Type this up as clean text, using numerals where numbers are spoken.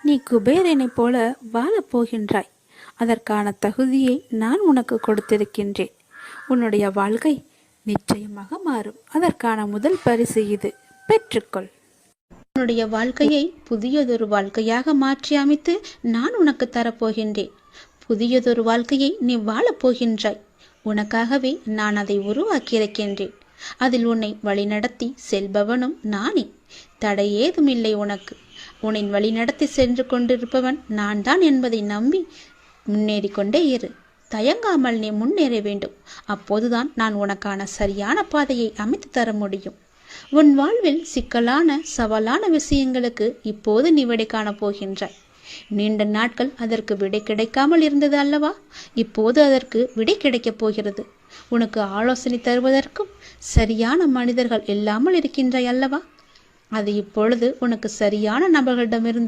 நீ குபேரனைப் போல வாழப் போகின்றாய். அதற்கான தகுதியை நான் உனக்கு கொடுத்திருக்கின்றேன். உன்னுடைய வாழ்க்கை நிச்சயமாக மாறும். அதற்கான முதல் பரிசு இது, பெற்றுக்கொள். உன்னுடைய வாழ்க்கையை புதியதொரு வாழ்க்கையாக மாற்றி அமைத்து நான் உனக்கு தரப்போகின்றேன். புதியதொரு வாழ்க்கையை நீ வாழப் போகின்றாய். உனக்காகவே நான் அதை உருவாக்கியிருக்கின்றேன். அதில் உன்னை வழிநடத்தி செல்பவனும் நானே. தடை ஏதும் இல்லை உனக்கு. உன்னை வழிநடத்தி சென்று கொண்டிருப்பவன் நான் தான் என்பதை நம்பி முன்னேறி கொண்டே இரு. தயங்காமல் நீ முன்னேற வேண்டும். அப்போதுதான் நான் உனக்கான சரியான பாதையை அமைத்து தர முடியும். உன் வாழ்வில் சிக்கலான சவாலான விஷயங்களுக்கு இப்போது நீ விடை காணப் போகின்றாய். நீண்ட நாட்கள் அதற்கு விடை கிடைக்காமல் இருந்தது அல்லவா? இப்போது அதற்கு விடை கிடைக்கப் போகிறது. உனக்கு ஆலோசனை தருவதற்கும் சரியான மனிதர்கள் இல்லாமல் இருக்கின்றாய் அல்லவா? அது இப்பொழுது உனக்கு சரியான நபர்களிடமிருந்து